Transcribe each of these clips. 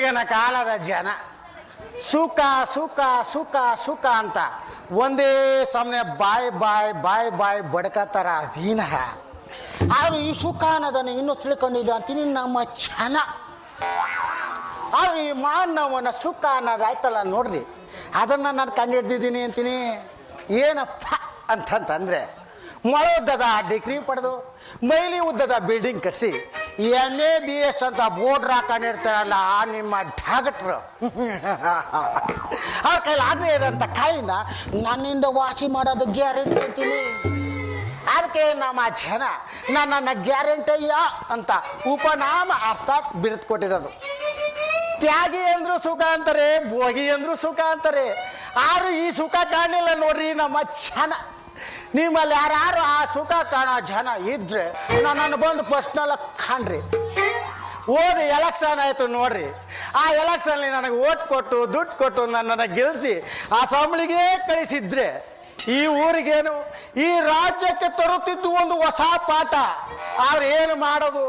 ಈಗಿನ ಕಾಲದ ಜನ ಸುಖ ಸುಖ ಸುಖ ಸುಖ ಅಂತ ಒಂದೇ ಸಮನೆ ಬಾಯ್ ಬಡ್ಕತ್ತಾರ ವಿನಃ ಆದ್ರೆ ಈ ಸುಖ ಅನ್ನೋದನ್ನು ಇನ್ನೂ ತಿಳ್ಕೊಂಡಿಲ್ಲ ಅಂತೀನಿ ನಮ್ಮ ಜನ. ಆದ್ರೆ ಈ ಮಾನವನ ಸುಖ ಅನ್ನೋದಾಯ್ತಲ್ಲ ನೋಡ್ರಿ, ಅದನ್ನು ನಾನು ಕಂಡು ಹಿಡ್ದಿದ್ದೀನಿ ಅಂತೀನಿ. ಏನಪ್ಪ ಅಂತಂತಂದರೆ, ಮೊಳ ಉದ್ದದ ಡಿಗ್ರಿ ಪಡೆದು ಮೈಲಿ ಉದ್ದದ ಬಿಲ್ಡಿಂಗ್ ಕಟ್ಸಿ MABS ಅಂತ ಬೋರ್ಡ್ ಹಾಕೊಂಡಿರ್ತಾರಲ್ಲ ನಿಮ್ಮ ಡಾಕ್ಟ್ರು ಅವ್ರ ಕೈಲಿ ಆಗದೆ ಇರೋಂಥ ಕಾಯಿನ ನನ್ನಿಂದ ವಾಸಿ ಮಾಡೋದು ಗ್ಯಾರಂಟಿ ಅಂತೀನಿ. ಅದಕ್ಕೆ ನಮ್ಮ ಜನ ನನ್ನನ್ನು ಗ್ಯಾರಂಟಿಯ ಅಂತ ಉಪನಾಮ ಅರ್ಥಾತ್ ಬಿರುದು ಕೊಟ್ಟಿರೋದು. ತ್ಯಾಗಿ ಅಂದ್ರು ಸುಖ ಅಂತಾರೆ, ಭೋಗಿ ಅಂದ್ರು ಸುಖ ಅಂತಾರೆ. ಆದ್ರೂ ಈ ಸುಖ ಕಾಣಲಿಲ್ಲ ನೋಡ್ರಿ ನಮ್ಮ ಜನ. ನಿಮ್ಮಲ್ಲಿ ಯಾರು ಆ ಸುಖ ಕಾಣೋ ಜನ ಇದ್ರೆ ನನ್ನನ್ನು ಬಂದು ಪರ್ಸ್ನಲ್ ಕಾಣ್ರಿ. ಓದಿ ಎಲೆಕ್ಷನ್ ಆಯಿತು ನೋಡ್ರಿ, ಆ ಎಲೆಕ್ಷನ್ಲಿ ನನಗೆ ಓಟ್ ಕೊಟ್ಟು ದುಡ್ಡು ಕೊಟ್ಟು ನನ್ನನ್ನು ಗೆಲ್ಲಿಸಿ ಅಸೆಂಬ್ಲಿಗೆ ಕಳಿಸಿದ್ರೆ ಈ ಊರಿಗೇನು ಈ ರಾಜ್ಯಕ್ಕೆ ತರುತ್ತಿದ್ದು ಒಂದು ಹೊಸ ಪಾಠ. ಅವ್ರು ಏನು ಮಾಡೋದು,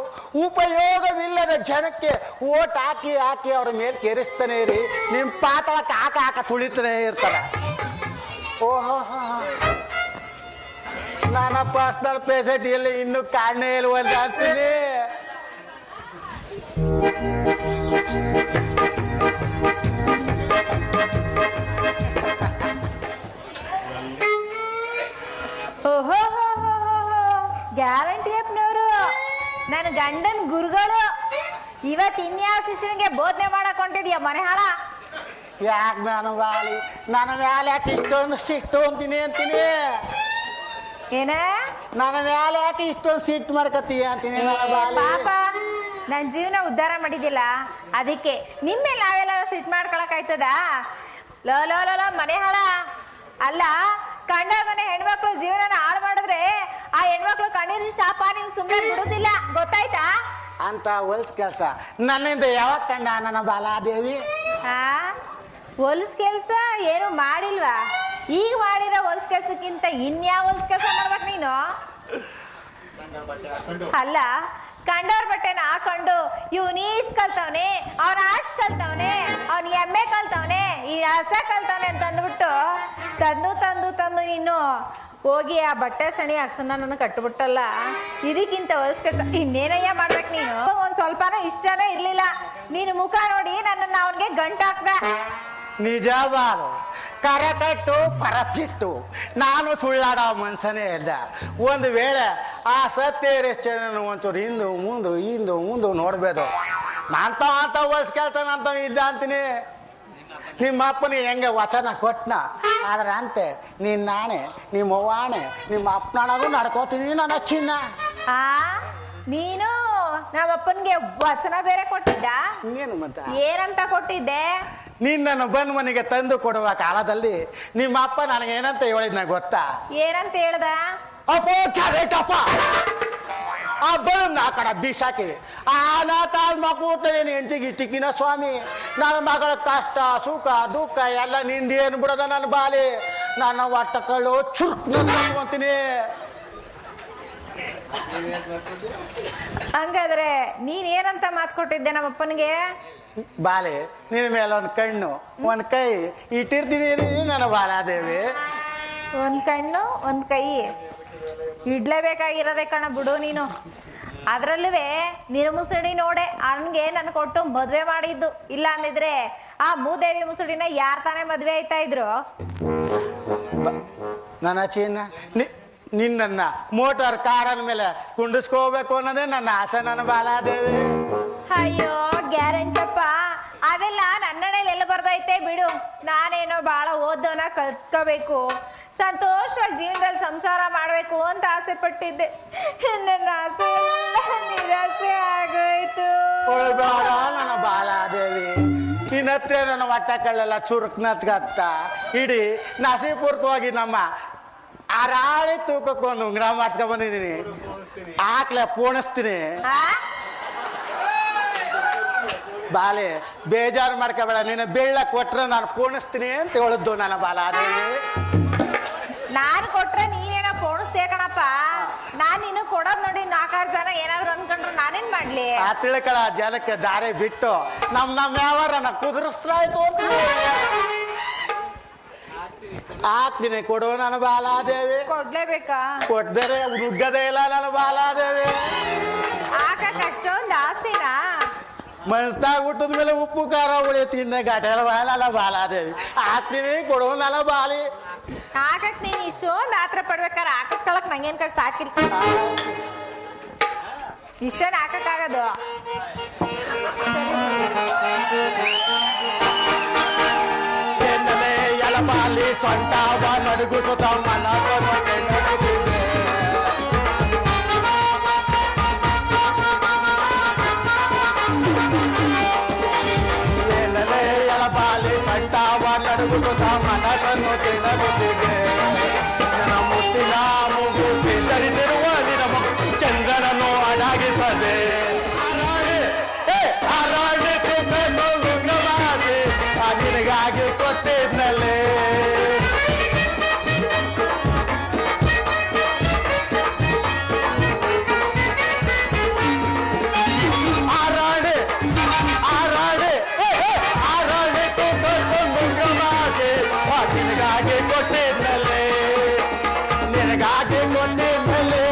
ಉಪಯೋಗವಿಲ್ಲದ ಜನಕ್ಕೆ ಓಟ್ ಹಾಕಿ ಹಾಕಿ ಅವ್ರ ಮೇಲೆ ಕೇರಿಸ್ತಾನೆ ಇರಿ, ನಿಮ್ಮ ಪಾಠಕ್ಕೆ ಹಾಕ ತುಳಿತಾನೆ ಇರ್ತಾರೆ. ಓಹೋ, ನನ್ನ ಪರ್ಸನಲ್ ಪೇಷಂಟ್ ಎಲ್ಲಿ ಇನ್ನೂ ಕಾಣೇ ಇಲ್ವಂತ ಅಂತೀನಿ. ಓಹೋ, ಗ್ಯಾರಂಟಿ ಅಪ್ನವರು ನನ್ನ ಗಂಡನ ಗುರುಗಳು. ಇವತ್ತು ಇನ್ಯಾವ ಶಿಷ್ಯನಿಗೆ ಬೋಧನೆ ಮಾಡಕ್ ಹೊಂಟಿದ್ಯಾ ಮನೆ ಹಾಳ? ಯಾಕೆ ನನ್ನ ಮ್ಯಾಲೆ ಯಾಕೆ ಇಷ್ಟೊಂದು ಸಿಟ್ಟು ಅಂತೀನಿ ಏನ ನನ್ನ ಮ್ಯಾಲೆ ಯಾಕೆ ಇಷ್ಟೊಂದು ಸಿಟ್ಟು ಮಾಡ್ಕತ್ತೀಯ ಅಂತೀನಿ. ಪಾಪ ನನ್ನ ಜೀವನ ಉದ್ಧಾರ ಮಾಡಿದಿಲ್ಲ, ಅದಕ್ಕೆ ನಿಮ್ಮೇಲೆ ನಾವೆಲ್ಲ ಸಿಟ್ಟು ಮಾಡ್ಕೊಳಕ್ ಆಯ್ತದ? ಲೋ ಲೋ ಲೋ ಲೋ ಮನೆ ಹಾಳ ಅಲ್ಲ, ಕಂಡ ಮನೆ ಹೆಣ್ಮಕ್ಳು ಜೀವನ ಹಾಳು ಮಾಡಿದ್ರೆ ಆ ಹೆಣ್ಮಕ್ಳು ಕಣ್ಣೀರಿನ ಶಾಪ ನೀವು ಸುಮ್ಮನೆ ಬಿಡುದಿಲ್ಲ, ಗೊತ್ತಾಯ್ತಾ? ಅಂತ ಹೊಲ್ಸ್ ಕೆಲಸ ನನ್ನಿಂದ ಯಾವಾಗ ಕಂಡ ನನ್ನ ಬಾಲಾದೇವಿ? ಹೊಲ್ಸ್ ಕೆಲ್ಸ ಏನು ಮಾಡಿಲ್ವಾ? ಈಗ ಮಾಡಿರೋ ಹೊಲ್ಸ್ ಕೆಲ್ಸಕ್ಕಿಂತ ಇನ್ಯಾವ ಹೊಲ್ಸ್ ಕೆಲಸ ಮಾಡ್ಬೇಕು ನೀನು? ಅಲ್ಲ, ಕಂಡವ್ರ ಬಟ್ಟೆನ ಹಾಕೊಂಡು ಇವ್ನ ಇಷ್ಟ ಕಲ್ತವನೆ, ಅವ್ನ ಅಷ್ಟ್ ಕಲ್ತವನೆ, ಅವ್ನ ಎಮ್ಮೆ ಕಲ್ತವನೆ, ಈ ಹಸ ಕಲ್ತವನೆ ಅಂತ ಅಂದ್ಬಿಟ್ಟು ತಂದು ನೀನು ಹೋಗಿ ಆ ಬಟ್ಟೆ ಸಣಿ ಅಕ್ಸನ್ನ ನನ್ನ ಕಟ್ಬಿಟ್ಟಲ್ಲ. ಇದಕ್ಕಿಂತ ಹೊಲ್ಸ್ ಕೆಲಸ ಇನ್ನೇನಯ್ಯ ಮಾಡ್ಬೇಕು ನೀನು? ಒಂದ್ ಸ್ವಲ್ಪನೂ ಇಷ್ಟನೇ ಇರ್ಲಿಲ್ಲ. ನೀನು ಮುಖ ನೋಡಿ ನನ್ನನ್ನು ಅವನಿಗೆ ಗಂಟು ಹಾಕ್ದ. ನಿಜ ಬಾಳು, ಕರೆಕ್ಟು ಪರಫೆಕ್ಟು. ನಾನು ಸುಳ್ಳಾಡೋ ಮನ್ಸನೇ ಇಲ್ಲ. ಒಂದು ವೇಳೆ ಆ ಸತ್ಯರೇಶ್ಚರನ್ನು ಒಂಚೂರು ಹಿಂದು ನೋಡ್ಬೋದು. ಅಂತ ಹೊಲ್ಸ್ ಕೆಲಸ ನಂತ ಇಲ್ಲ ಅಂತೀನಿ. ನಿಮ್ಮ ಅಪ್ಪನಿಗೆ ಹೆಂಗೆ ವಚನ ಕೊಟ್ನ ಆದ್ರೆ ಅಂತೆ ನಾಣೆ ನಿಮ್ಮ ಅವ್ವಾಣೆ ನಿಮ್ಮ ಅಪ್ಪನಾಣಗೂ ನಡ್ಕೋತೀನಿ ನನ್ನ ಚಿನ್ನ. ನೀನು ನಮ್ಮ ಅಪ್ಪನಿಗೆ ವಚನ ಬೇರೆ ಕೊಟ್ಟಿದ್ದ? ಇನ್ನೇನು ಮತ್ತೆ ಏನಂತ ಕೊಟ್ಟಿದ್ದೆ? ನಿನ್ನನ್ನು ಬಂದ್ ಮನೆಗೆ ತಂದು ಕೊಡುವ ಕಾಲದಲ್ಲಿ ನಿಮ್ಮ ಅಪ್ಪ ನನಗೆ ಏನಂತ ಹೇಳಿದ್ನ ಗೊತ್ತಾ? ಏನಂತ ಹೇಳ್ದ? ಅಪ್ಪೋ ಕ್ಯಾರೆಟಪ್ಪ ಆ ಬರನ್ನ ಆ ಕಡೆ ಬೀಸಾಕಿ ಆ ನಾತಾಲ್ ಮಕ್ಕಳು ಎಂಟಿಗೆ ಟಿಕ್ಕಿನ ಸ್ವಾಮಿ, ನನ್ನ ಮಗಳ ಕಷ್ಟ ಸುಖ ದುಃಖ ಎಲ್ಲ ನಿಂದೇನು ಬಿಡದ ನನ್ನ ಬಾಲಿ, ನನ್ನ ಒಟ್ಟ ಕಳ್ಳು ಚುರುಕ್ ಅಂತೀನಿ. ಹಂಗಾದ್ರೆ ನೀನ್ ಏನಂತ ಮಾತು ಕೊಟ್ಟಿದ್ದೆ ನಮ್ಮಪ್ಪನಿಗೆ? ಬಾಲೆ ನಿನ್ನ ಮೇಲೆ ಒಂದು ಕಣ್ಣು ಒಂದು ಕೈ ಇಟ್ಟಿರ್ತೀನಿ ನನ್ನ ಬಾಲಾದೇವಿ. ಒಂದ್ ಕಣ್ಣು ಒಂದ್ ಕೈ ಇಡ್ಲೇಬೇಕಾಗಿರೋದೆ ಕಣ ಬಿಡು ನೀನು. ಅದ್ರಲ್ಲೂ ನಿನ್ನ ಮುಸುಡಿ ನೋಡೆ ಅವನ್ಗೆ ನನ್ ಕೊಟ್ಟು ಮದ್ವೆ ಮಾಡಿದ್ದು. ಇಲ್ಲ ಅಂದಿದ್ರೆ ಆ ಮೂದೇವಿ ಮುಸುಡಿನ ಯಾರ್ ತಾನೇ ಮದ್ವೆ ಆಯ್ತಾ ಇದ್ರು? ನನ್ನ ಚಿನ್ನ ನಿನ್ನ ಮೋಟಾರ್ ಕಾರನ ಮೇಲೆ ಕುಂಡಿಸ್ಕೋಬೇಕು ಅನ್ನೋದೇ ನನ್ನ ಆಸೆ ನನ್ನ ಬಾಲಾದೇವಿ. ಅಯ್ಯೋ ಗ್ಯಾರಂಟಪ್ಪ, ಅದೆಲ್ಲ ನನ್ನಣೆಯಲ್ಲಿ ಎಲ್ಲ ಬರ್ದೈತೆ ಬಿಡು. ನಾನೇನೋ ಬಹಳ ಓದೋನ ಕಲ್ತ್ಕೋಬೇಕು, ಸಂತೋಷವಾಗಿ ಜೀವನದಲ್ಲಿ ಸಂಸಾರ ಮಾಡಬೇಕು ಅಂತ ಆಸೆ ಪಟ್ಟಿದ್ದೆ. ನನ್ನ ಆಸೆ ನಿರಾಸೆ ಆಗೋಯ್ತು. ನನ್ನ ಬಾಲಾದೇವಿ ನಿನ್ನತ್ರ ನನ್ನ ಹೊಟ್ಟ ಕಳ್ಳೆಲ್ಲ ಚುರುಕ್ನತ್ಗತ್ತ ಇಡೀ ನಸೀಪೂರ್ವಕವಾಗಿ ನಮ್ಮ ಆರಾಳಿ ತೂಕಕ್ಕೆ ಒಂದು ಉಂಗ್ರ ಮಾಡ್ಸ್ಕೊಂಡ್ ಬಂದಿದ್ದೀನಿ. ಆಕ್ಲೆ ಪೋಣಿಸ್ತೀನಿ. ಬಾಲೆ ಬೇಜಾರು ಮಾಡ್ಕೋಬೇಡ, ನಿನ್ನ ಬೆಳ್ಳ ಕೊಟ್ರೆ ನಾನು ಪೋಣಿಸ್ತೀನಿ ಅಂತ ಹೇಳಿದ್ದು ನನ್ನ ಬಾಲಾದೇವಿ. ನಾನು ಕೊಟ್ರೆ ನೀನೇನೋ ಪೋಣಿಸ್ದೆ ಕಣಪ್ಪ. ನಾನು ನಿನ್ನ ಕೊಡೋದ್ ನೋಡಿ 4-6 ಜನ ಏನಾದ್ರು ಅನ್ಕೊಂಡ್ರು ನಾನೇನ್ ಮಾಡ್ಲಿ? ಆ ತಿಳ್ಕಳ ಜನಕ್ಕೆ ದಾರಿ ಬಿಟ್ಟು ನಮ್ಮ ವ್ಯವಹಾರನ ಕುದುರಿಸ್ತಾಯ್ತು ಅಂತ ಹಾಕ್ತೀನಿ. ಕೊಡು ನನ್ನ ಬಾಲಾದೇವಿ. ಕೊಡ್ಲೇಬೇಕಾ? ಕೊಟ್ಟರೆ ನುಗ್ಗದೇ ಇಲ್ಲ ನನ್ನ ಬಾಲಾದೇವಿ. ಹಾಕಕ್ ಅಷ್ಟೊಂದು ಆಸೆನಾ? ಮನ್ಸ್ನಾಗ ಹುಟ್ಟದ ಮೇಲೆ ಉಪ್ಪು ಖಾರ ಉಳಿ ತಿನ್ನ ಘಟೆಲ್ಲ ನನ್ನ ಬಾಲಾದೇವಿ. ಹಾಕ್ತೀನಿ, ಕೊಡು ನನ್ನ ಬಾಲಿ. ಹಾಕಕ್ ನೀನ್ ಇಷ್ಟೊಂದು ಆತರ ಪಡ್ಬೇಕಾರೆ ಹಾಕಿಸ್ಕೊಳಕ್ ನಂಗೇನ್ ಕಷ್ಟ ಹಾಕಿಲ್. ಇಷ್ಟೇನ್ ಹಾಕಕ್ಕಾಗದು? ಎಳಬಾಲಿ ಸೊಂಟಾವ ನಡುಗುಸುತ್ತ ಮನ ಎಳಬಾಲಿ ಸೊಂಟಾವ ನಡುಗುಸುತ್ತ ಮನಸ್ಸನ್ನು ತಿನ್ನಗುತ್ತಿಗೆ ನನ್ನ ಮುತ್ತಿನ ಮೂಗುತಿ ಧರಿಸಿರುವ ನಿನ ಚಂದ್ರನನ್ನು ಅಡಗಿಸದೆ ನಿನಗಾಗಿ ಕೊಟ್ಟಿದ್ನಲ್ಲೇ ಆರಾಡೆ ಆರಾಡೆ ಆರಾಡೆ ನಿನಗಾಗಿ ಕೊಟ್ಟಿದ್ನಲ್ಲೇ ನಿನಗಾಗಿ ಕೊಟ್ಟಿದ್ನಲ್ಲೇ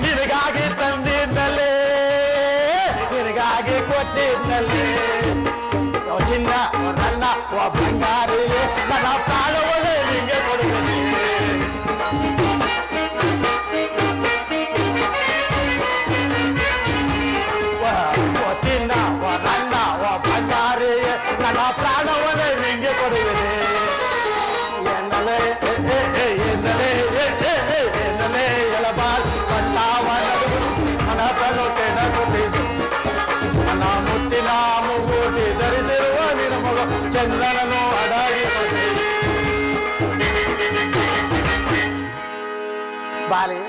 ನಿನಗಾಗಿ ತಂದಿದ್ನಲ್ಲೇ ಕೊಟ್ಟಿದ್ನಲ್ಲಿ ಚಿನ್ನ ನನ್ನ ಬಂಗಾರಿ ನನ್ನ ಪ್ರಾಣವನ್ನೇ ನಿಂಗೆ ಕೊಡುತ್ತೇನೆ. ಚಿನ್ನ ನನ್ನ ಬಂಗಾರಿ ನನ್ನ ಪ್ರಾಣವನ್ನೇ ನಿಂಗೆ ಕೊಡುತ್ತೇನೆ. ಎನ್ನಲೇ ಎನ್ನಲೇ ಎನ್ನಲೇ ಎಳಬಾಲ್ ಕಂಡಾವ ಮನಸ್ಸನ್ನು ತೆನಗುತ್ತಿದ್ದು ನನ್ನ ಮುತ್ತಿನ ಮೂಗುತಿ ಧರಿಸಿರುವ ನಿನ್ನ ಮಗ ಚಂದ್ರನನ್ನು ಅಡಗಿಸದೆ. ಬಾಲಿ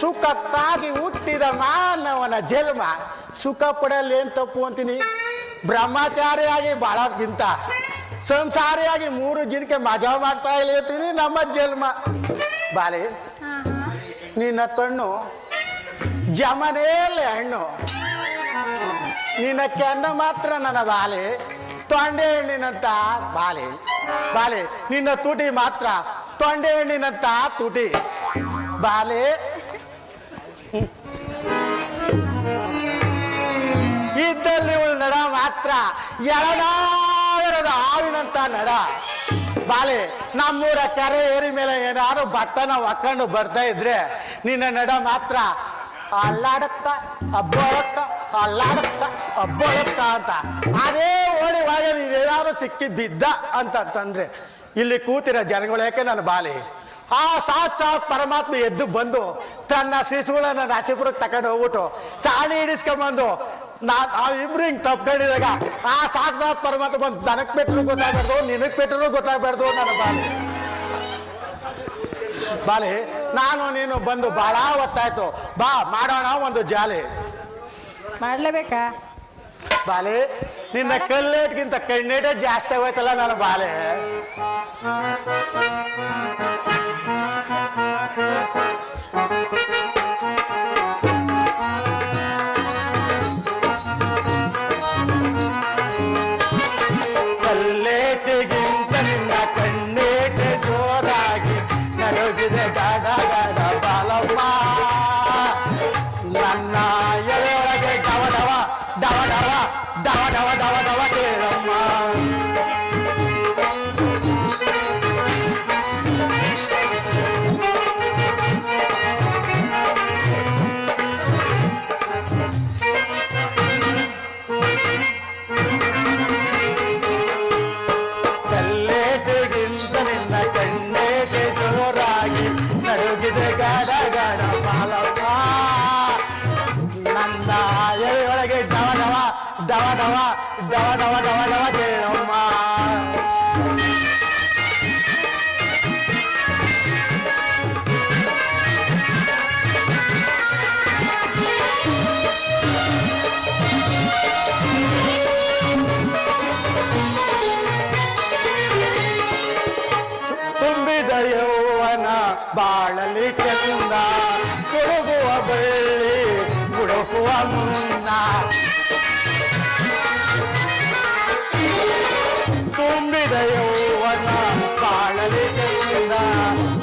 ಸುಖಕ್ಕಾಗಿ ಹುಟ್ಟಿದ ಮಾನವನ ಜನ್ಮ ಸುಖ ಪಡಲಿ ಏನ್ ತಪ್ಪು ಅಂತೀನಿ. ಬ್ರಹ್ಮಚಾರಿಯಾಗಿ ಬಾಳೋದ್ಕಿಂತ ಸಂಸಾರಿಯಾಗಿ 3 ಜನಕ್ಕೆ ಮಜಾ ಮಾಡ್ತಾ ಇರ್ತೀನಿ ನಮ್ಮ ಜನ್ಮ. ಬಾಲಿ ನಿನ್ನ ಕಣ್ಣು ಜಮನೇಲೆ ಹಣ್ಣು, ನಿನ್ನ ಕೆಂಡ ಮಾತ್ರ ನನ್ನ ಬಾಲೆ ತೊಂಡೆ ಹಣ್ಣಿನಂತ ಬಾಲೆ ಬಾಲೆ, ನಿನ್ನ ತುಟಿ ಮಾತ್ರ ತೊಂಡೆ ಹಣ್ಣಿನಂತ ತುಟಿ ಬಾಲೆ. ಇದ್ದಲ್ಲಿ ನಡ ಮಾತ್ರ ಎಳನಾಗರದ ಹಾವಿನಂತ ನಡ ಬಾಲೆ. ನಮ್ಮೂರ ಕೆರೆ ಏರಿ ಮೇಲೆ ಏನಾದ್ರು ಭತ್ತನ ಒಕ್ಕೊಂಡು ಬರ್ತಾ ಇದ್ರೆ ನಿನ್ನ ನಡ ಮಾತ್ರ ಅಲ್ಲಾಡಕ್ಕ ಅಬ್ಬಳಕ್ಕ ಅಲ್ಲಾಡಕ್ಕ ಅಬ್ಬಳಕ್ಕ ಅಂತ. ಅದೇ ಓಡಿ ಒಳಗೆ ನೀನೇನಾದ್ರು ಸಿಕ್ಕಿ ಬಿದ್ದ ಅಂತಂದ್ರೆ ಇಲ್ಲಿ ಕೂತಿರೋ ಜನಗಳೇಕೆ ನನ್ನ ಬಾಲಿ. ಆ ಸಾಕ್ಷಾತ್ ಪರಮಾತ್ಮ ಎದ್ದು ಬಂದು ತನ್ನ ಶಿಶುಗಳನ್ನ ನರಸೀಪುರಕ್ಕೆ ತಕೊಂಡು ಹೋಗ್ಬಿಟ್ಟು ಸಾಣಿ ಹಿಡಿಸ್ಕೊಂಬಂದು ನಾವಿಬ್ರು ಹಿಂಗೆ ತಪ್ಕೊಂಡಿದಾಗ ಆ ಸಾಕ್ಷಾತ್ ಪರಮಾತ್ಮ ಬಂದು ದನಕ್ಕೆ ಬಿಟ್ಟರು ಗೊತ್ತಾಗ್ಬಾರ್ದು, ನಿನಗೆ ಬಿಟ್ಟರು ಗೊತ್ತಾಗ್ಬಾರ್ದು ನನ್ನ ಬಾಲಿ. ಬಾಲಿ ನಾನು ನೀನು ಬಂದು ಬಹಳ ಹೊತ್ತಾಯ್ತು, ಬಾ ಮಾಡೋಣ ಒಂದು ಜಾಲಿ. ಮಾಡ್ಲೇಬೇಕಾ ಬಾಲೆ? ನಿನ್ನ ಕಲ್ಲೇಟ್ಗಿಂತ ಕಣ್ಣೇಟೇ ಜಾಸ್ತಿ ಹೋಯ್ತಲ್ಲ ನನ್ನ ಬಾಲೆ. ಕಲ್ಲೇಟಿಗಿಂತ ನಿನ್ನ ಕಣ್ಣೇಟೆ ಜೋರಾಗಿ ನಡುಗಿದೆ ಗಾಡ ಗಾಡ ಬಾಲಮ್ಮ. ನನ್ನ ಎಳೆಯೊಳಗೆ ಡವ ಡವ ಡವ ಡವ ಡವ ಡವ ಡವ ಡವ ಕೇಳಮ್ಮ. ಬಾಳಲಿ ಚಂದ ಕೊಡುಗುವ ಬೆಳ್ಳಿ ಹುಡುಕುವ ಮುನ್ನ ತುಂಬಿದ ಯೌವನ ಬಾಳಲಿ ಚಂದ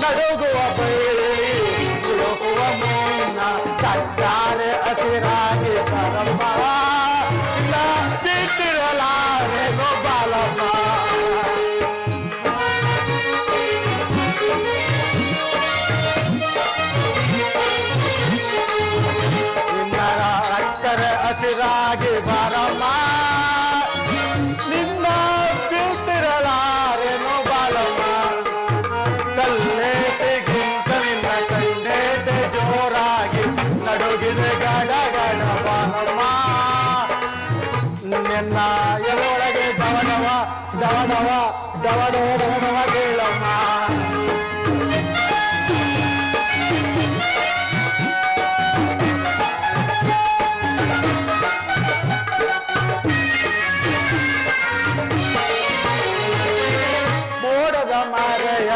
ನಡುಗುವ ಬೆಳ್ಳಿ ಹುಡುಕುವ ಮುನ್ನ ಸತ್ತಾರೆ ಹಸಿರಾಗಿ ಬರಮ್ಮ ಬಿಟ್ಟಿರಲಾರೆ ಬಾಲಮ್ಮ ಹಸಿರಾಗಿ ಬರಮ್ಮ ನಿನ್ನ ಬಿಟ್ಟಿರಲಾರೆನೋ ಬಾಲಮ್ಮ ಕಲ್ಲೇಟಿಗಿಂತ ನಿನ್ನ ಕಣ್ಣೇಟೆ ಜೋರಾಗಿ ನಡುಗಿದೆ ಗಡ ಗಡ ಬಾಲಮ್ಮ ನಿನ್ನ ಎಲೊಳಗೆ ದವಡವ ದವಡವ ದವಡವ ದವಡವ ಕೇಳಮ್ಮ ಮಾರೆಯ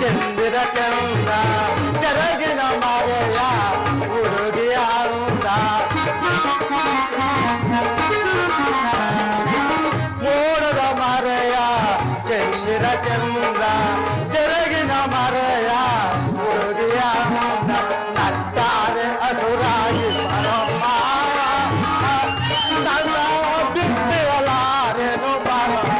ಚಂದಿರ ಚಂದ ಚರಗಿನ ಮಾರೆಯ ಹುಡುಗಿ ಆರುಂದ ಮೋಡದ ಮಾರೆಯ ಚಂದಿರ ಚಂದ ಚರಗಿನ ಮಾರೆಯ ಹುಡುಗಿ ಆರುಂದ ನತ್ತಾರೆ ಹಸುರಾಗಿ ಬರಮ್ಮ ನನ್ನ ಬಿಟ್ಟಿರಲಾರೆನು ಬಾರಮ್ಮ